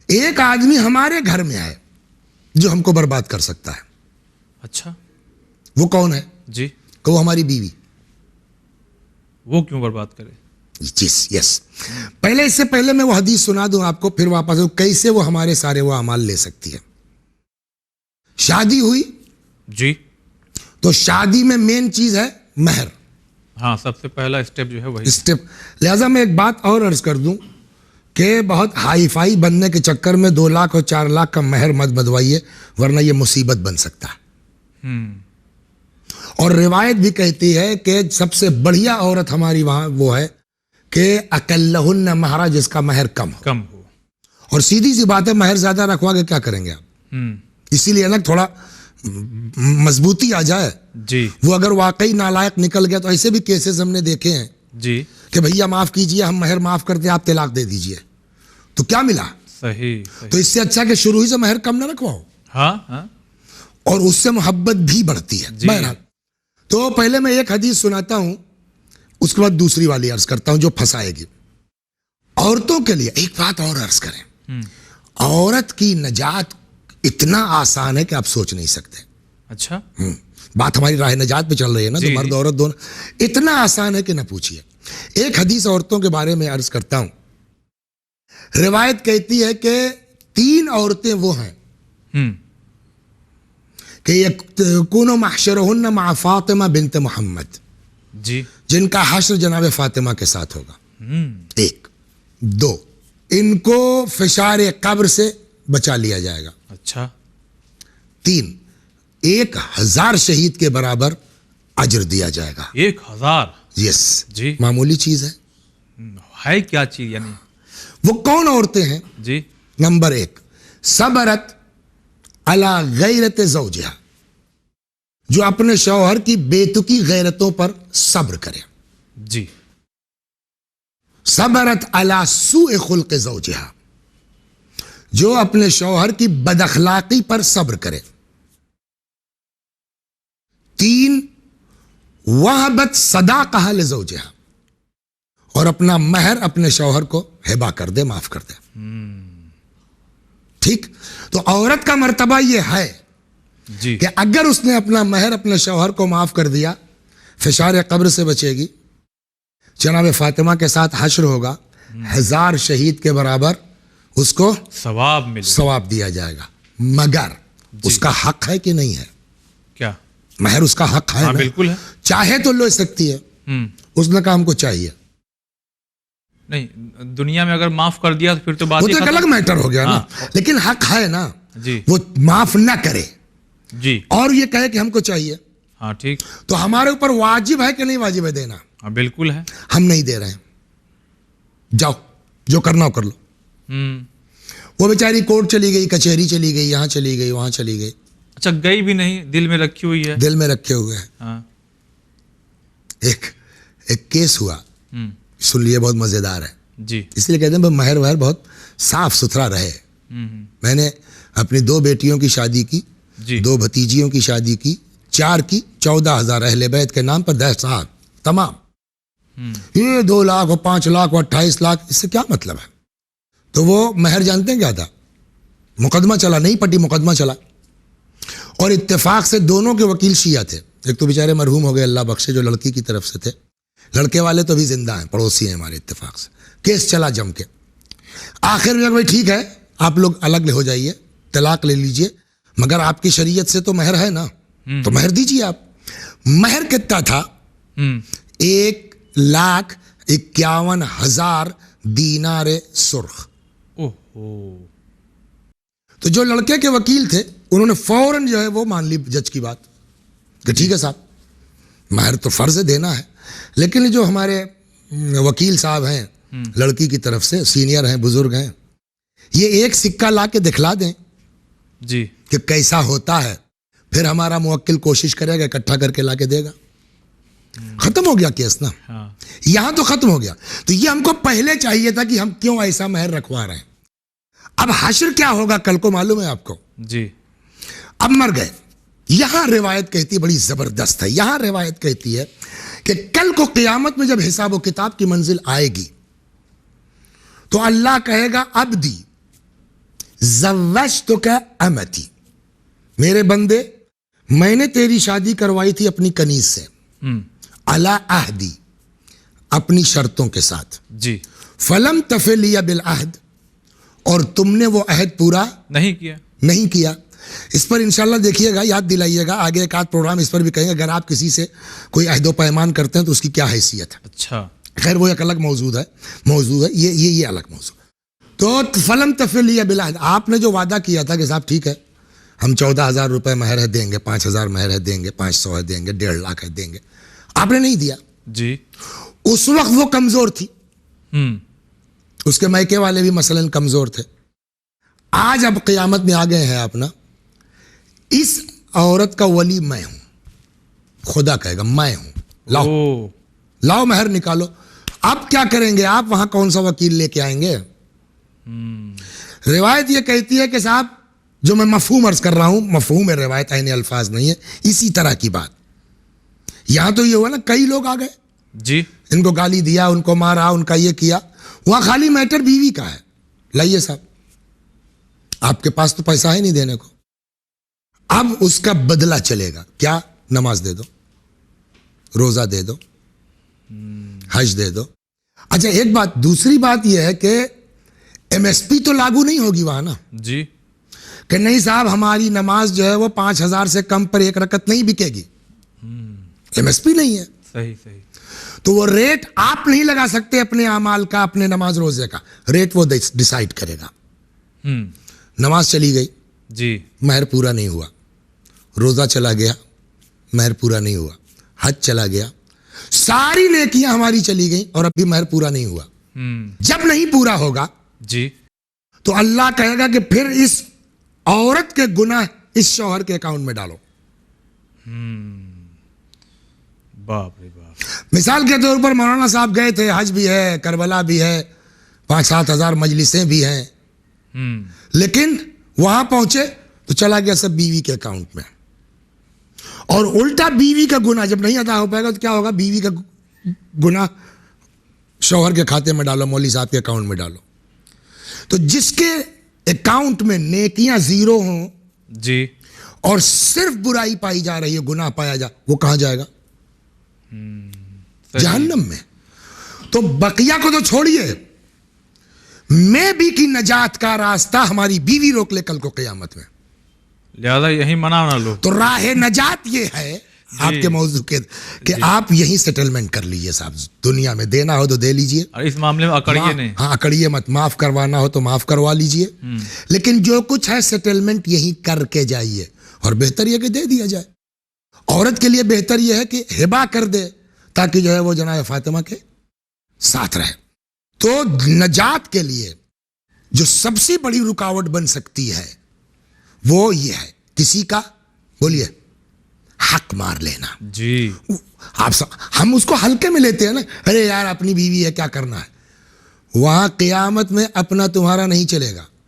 एक आदमी हमारे घर में आए जो हमको बर्बाद कर सकता है। अच्छा, वो कौन है जी? कि वो हमारी बीवी। वो क्यों बर्बाद करे? यस। पहले, इससे पहले मैं वो हदीस सुना दूं आपको, फिर वापस कैसे वो हमारे सारे वो अमाल ले सकती है। शादी हुई जी, तो शादी में मेन चीज है महर। हाँ, सबसे पहला स्टेप जो है वही स्टेप। लिहाजा मैं एक बात और अर्ज कर दूं कि बहुत हाई फाई बनने के चक्कर में 2 लाख और 4 लाख का महर मत बदवाइए, वरना ये मुसीबत बन सकता है। और रिवायत भी कहती है कि सबसे बढ़िया औरत हमारी वहां वो है कि अकल्लहुन्ना महरा, जिसका महर कम हो। और सीधी सी बात है, महर ज्यादा रखवा के क्या करेंगे आप? इसीलिए ना थोड़ा मजबूती आ जाए जी। वो अगर वाकई नालायक निकल गया तो ऐसे भी केसेस हमने देखे हैं जी कि भैया माफ कीजिए, हम महर माफ करते, आप तलाक दे दीजिए, तो क्या मिला? सही। तो इससे अच्छा कि शुरू ही से महर कम ना रखवाओ। हाँ। और उससे मोहब्बत भी बढ़ती है। बहरहाल, तो पहले मैं एक हदीस सुनाता हूं, उसके बाद दूसरी वाली अर्ज करता हूं जो फंसाएगी। औरतों के लिए एक बात और अर्ज करें, औरत की नजात इतना आसान है कि आप सोच नहीं सकते। अच्छा। बात हमारी राह नजात पे चल रही है ना, तो मर्द औरत दोनों, इतना आसान है कि ना पूछिए। एक हदीस औरतों के बारे में अर्ज करता हूं। रिवायत कहती है कि 3 औरतें वो हैं कि यकूनु महशरुहुन्ना मा फातिमा बिन्त मोहम्मद, जी, जिनका हश्र जनाब फातिमा के साथ होगा। 1, 2, इनको फिशार कब्र से बचा लिया जाएगा। अच्छा। 3, 1000 शहीद के बराबर अजर दिया जाएगा। 1000? यस जी। मामूली चीज है क्या चीज? यानी वो कौन औरतें हैं जी? नंबर 1, सबरत अला गैरत ज़ौजिहा, जो अपने शौहर की बेतुकी गैरतों पर सब्र करे। जी। सबरत अला सूए खुल्क ज़ौजिहा, जो अपने शौहर की बदअखलाकी पर सब्र करे। 3, वहबत सदाक़हा लिज़ौजिहा, और अपना महर अपने शौहर को हिबा कर दे, माफ कर दे। ठीक, तो औरत का मर्तबा यह है जी कि अगर उसने अपना महर अपने शौहर को माफ कर दिया, फिशार कब्र से बचेगी, जनाब फातिमा के साथ हश्र होगा, 1000 शहीद के बराबर उसको सवाब दिया जाएगा। मगर उसका हक है कि नहीं है? क्या महर उसका हक है? हाँ, बिल्कुल है। चाहे तो ले सकती है, उसने कहा हमको चाहिए। नहीं, दुनिया में अगर माफ कर दिया तो फिर तो बात वो तो एक अलग मैटर हो गया ना, लेकिन हक है ना जी, वो माफ ना करे जी, और ये कहे कि हमको चाहिए। हाँ ठीक, तो हमारे ऊपर वाजिब है कि नहीं वाजिब है देना? हाँ बिल्कुल है। हम नहीं दे रहे हैं, जाओ जो करना हो कर लो। वो बेचारी कोर्ट चली गई, कचहरी चली गई, यहाँ चली गई, वहां चली गई। अच्छा, गई भी नहीं, दिल में रखी हुई है? दिल में रखे हुए है। हाँ। एक केस हुआ, सुन लिए, बहुत मजेदार है जी, इसलिए कहते हैं महर वहर बहुत साफ सुथरा रहे। मैंने अपनी 2 बेटियों की शादी की जी, 2 भतीजियों की शादी की, 4 की 14,000 अहले बैत के नाम पर 10 साल तमाम। ये 2 लाख और 5 लाख और 28 लाख, इससे क्या मतलब है? तो वो महर जानते हैं क्या था? मुकदमा चला, नहीं पटी, मुकदमा चला, और इत्तेफाक से दोनों के वकील शिया थे। एक तो बेचारे मरहूम हो गए, अल्लाह बख्शे, जो लड़की की तरफ से थे। लड़के वाले तो अभी जिंदा हैं, पड़ोसी हैं हमारे। इत्तेफाक से केस चला जम के। आखिर में भाई ठीक है, आप लोग अलग हो जाइए, तलाक ले लीजिए, मगर आपकी शरीयत से तो महर है ना, तो महर दीजिए आप। महर कितना था? 1,51,000 दीनारे सुर्ख। ओहो। तो जो लड़के के वकील थे उन्होंने फौरन जो है वो मान ली जज की बात कि ठीक है साहब, महर तो फर्ज देना है, लेकिन जो हमारे वकील साहब हैं लड़की की तरफ से, सीनियर हैं, बुजुर्ग हैं, ये एक सिक्का ला के दिखला दें जी कि कैसा होता है, फिर हमारा मुवक्किल कोशिश करेगा, इकट्ठा करके ला के देगा। खत्म हो गया केस ना। हाँ। यहां तो खत्म हो गया। तो ये हमको पहले चाहिए था कि हम क्यों ऐसा महर रखवा रहे हैं। अब हश्र क्या होगा कल को मालूम है आपको जी? अब मर गए। यहां रिवायत कहती है, बड़ी जबरदस्त है, यहां रिवायत कहती है कि कल को क़यामत में जब हिसाब व किताब की मंजिल आएगी तो अल्लाह कहेगा अब्दी ज़व्वजतुका अमती, मेरे बंदे मैंने तेरी शादी करवाई थी अपनी कनीज से, अला अहदी, अपनी शर्तों के साथ, जी, फलम तफलिया बिल अहद, और तुमने वो अहद पूरा नहीं किया। इस पर इंशाल्लाह देखिएगा, याद दिलाइएगा, आगे एक आध प्रोग्राम इस पर भी कहेंगे, अगर आप किसी से कोई अहदो पैमान करते हैं तो उसकी क्या हैसियत है। अच्छा, खैर वो एक अलग मौजूद है ये अलग मौजूद। तो फलम तफलिया बिल अहद, आपने जो वादा किया था कि साहब ठीक है हम 14,000 रुपये महर है देंगे, 5,000 महर है देंगे, 500 है देंगे, 1.5 लाख है देंगे, आपने नहीं दिया जी। उस वक्त वो कमजोर थी, उसके मायके वाले भी मसलन कमजोर थे। आज अब क़यामत में आ गए हैं आप ना, इस औरत का वली मैं हूं, खुदा कहेगा मैं हूं, लाओ महर निकालो। अब क्या करेंगे आप, वहां कौन सा वकील लेके आएंगे। रिवायत ये कहती है कि साहब, जो मैं मफहूम अर्ज कर रहा हूं, मफहूम है रिवायत, आईने अल्फाज नहीं है, इसी तरह की बात। यहां तो ये हुआ ना, कई लोग आ गए जी, इनको गाली दिया, उनको मारा, उनका ये किया, वहां खाली मैटर बीवी का है। लाइए साहब, आपके पास तो पैसा है नहीं देने को, अब उसका बदला चलेगा क्या, नमाज दे दो, रोजा दे दो, हज दे दो। अच्छा एक बात, दूसरी बात यह है कि एमएसपी तो लागू नहीं होगी वहां ना जी, कि नहीं साहब हमारी नमाज जो है वो 5,000 से कम पर एक रकत नहीं बिकेगी, एमएसपी नहीं है। सही सही। तो वो रेट आप नहीं लगा सकते अपने अमाल का, अपने नमाज रोजे का रेट वो डिसाइड करेगा। नमाज चली गई जी, महर पूरा नहीं हुआ, रोजा चला गया महर पूरा नहीं हुआ, हज चला गया, सारी नेकियां हमारी चली गई और अभी महर पूरा नहीं हुआ। जब नहीं पूरा होगा जी, तो अल्लाह कहेगा कि फिर इस औरत के गुनाह इस शौहर के अकाउंट में डालो। बाप रे बाप। मिसाल के तौर पर मौलाना साहब गए थे, हज भी है, करबला भी है, 5-7 हजार मजलिसें भी हैं, लेकिन वहां पहुंचे तो चला गया सब बीवी के अकाउंट में। और उल्टा बीवी का गुनाह जब नहीं अदा हो पाएगा तो क्या होगा, बीवी का गुनाह शौहर के खाते में डालो, मौली साहब के अकाउंट में डालो। तो जिसके अकाउंट में नेकियां जीरो हों जी, और सिर्फ बुराई पाई जा रही है, गुनाह पाया जा, वो कहां जाएगा, जहन्नम में। तो बकिया को तो छोड़िए, मैं भी की नजात का रास्ता हमारी बीवी रोक ले कल को क़यामत में, लिहाजा यही मना ना लो। तो राह नजात ये है आपके मौजू के कि आप यही सेटलमेंट कर लीजिए साहब, दुनिया में देना हो तो दे लीजिए, और इस मामले में अकड़िए नहीं। हाँ अकड़िए मत, माफ करवाना हो तो माफ करवा लीजिए, लेकिन जो कुछ है सेटलमेंट यही करके जाइए। और बेहतर यह कि दे दिया जाए, औरत के लिए बेहतर यह है कि हिबा कर दे ताकि जो है वो जनाब फातिमा के साथ रहे। तो नजात के लिए जो सबसे बड़ी रुकावट बन सकती है वो ये है, किसी का बोलिए हक मार लेना जी। हम उसको हल्के में लेते हैं ना, अरे यार अपनी बीवी है क्या करना है, वहां क़यामत में अपना तुम्हारा नहीं चलेगा।